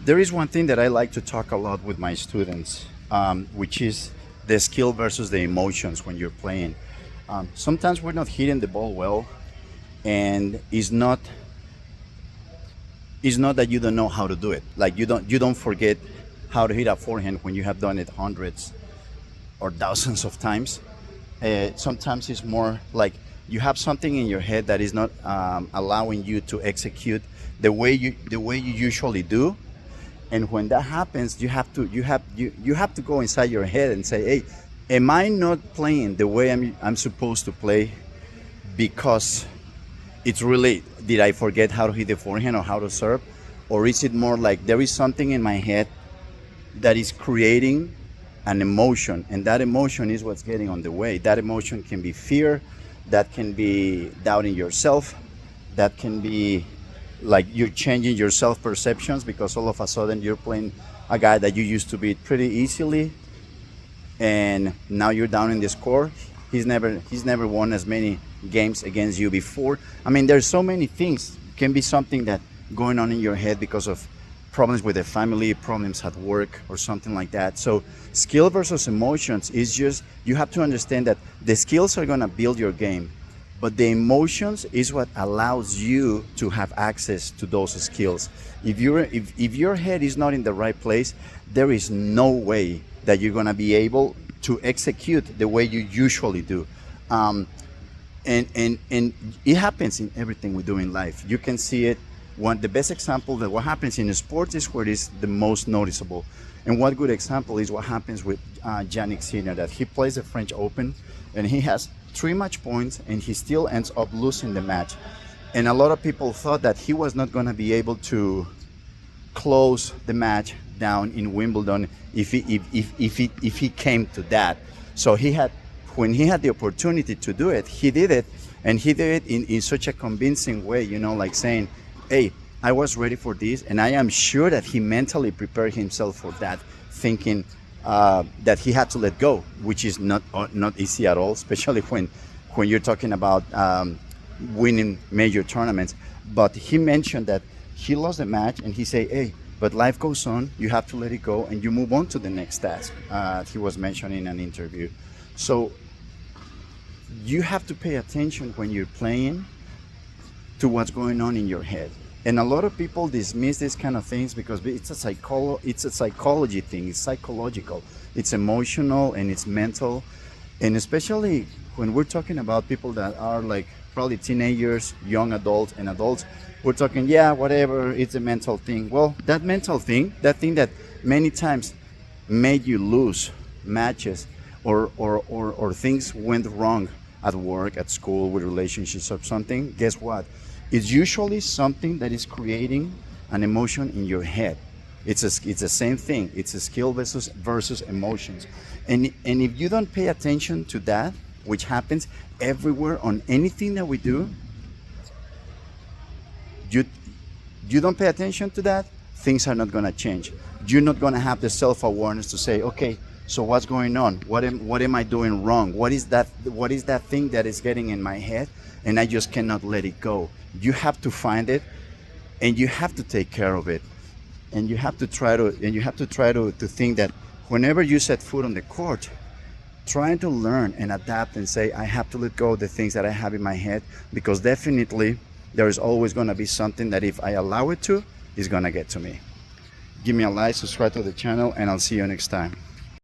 There is one thing that I like to talk a lot with my students, which is the skill versus the emotions when you're playing. Sometimes we're not hitting the ball well, and it's not that you don't know how to do it. Like you don't forget how to hit a forehand when you have done it hundreds or thousands of times. Sometimes it's more like you have something in your head that is not allowing you to execute the way you usually do. And when that happens, you have to go inside your head and say, hey, am I not playing the way I'm supposed to play? Because it's really, did I forget how to hit the forehand or how to serve? Or is it more like there is something in my head that is creating an emotion, and that emotion is what's getting on the way? That emotion can be fear, that can be doubting yourself, that can be like you're changing your self perceptions because all of a sudden you're playing a guy that you used to beat pretty easily, and now you're down in the score. He's never won as many games against you before. I mean, there's so many things. It can be something that going on in your head because of problems with the family, problems at work, or something like that. So skill versus emotions is just, you have to understand that the skills are going to build your game, but the emotions is what allows you to have access to those skills. If your head is not in the right place, there is no way that you're going to be able to execute the way you usually do. And it happens in everything we do in life. You can see it. The best example that what happens in sports is where it is the most noticeable. And one good example is what happens with Yannick Sinner, that he plays the French Open and he has 3 match points and he still ends up losing the match. And a lot of people thought that he was not going to be able to close the match down in Wimbledon if he came to that. So when he had the opportunity to do it, he did it, and he did it in such a convincing way, like saying, hey, I was ready for this, and I am sure that he mentally prepared himself for that, thinking that he had to let go, which is not easy at all, especially when you're talking about winning major tournaments. But he mentioned that he lost the match, and he said, hey, but life goes on, you have to let it go, and you move on to the next task. He was mentioning in an interview. So you have to pay attention when you're playing to what's going on in your head. And a lot of people dismiss these kind of things because it's a psychology thing. It's psychological, it's emotional, and it's mental. And especially when we're talking about people that are like probably teenagers, young adults, and adults, we're talking, yeah, whatever, it's a mental thing. Well, that mental thing, that thing that many times made you lose matches, or things went wrong at work, at school, with relationships or something, guess what? It's usually something that is creating an emotion in your head. It's the same thing. It's a skill versus emotions. And if you don't pay attention to that, which happens everywhere on anything that we do, you don't pay attention to that, things are not going to change. You're not going to have the self-awareness to say, okay, so what's going on? What am I doing wrong? What is that thing that is getting in my head, and I just cannot let it go? You have to find it, and you have to take care of it, and you have to try to think that whenever you set foot on the court, trying to learn and adapt and say, I have to let go of the things that I have in my head, because definitely there is always going to be something that if I allow it to, is going to get to me. Give me a like, subscribe to the channel, and I'll see you next time.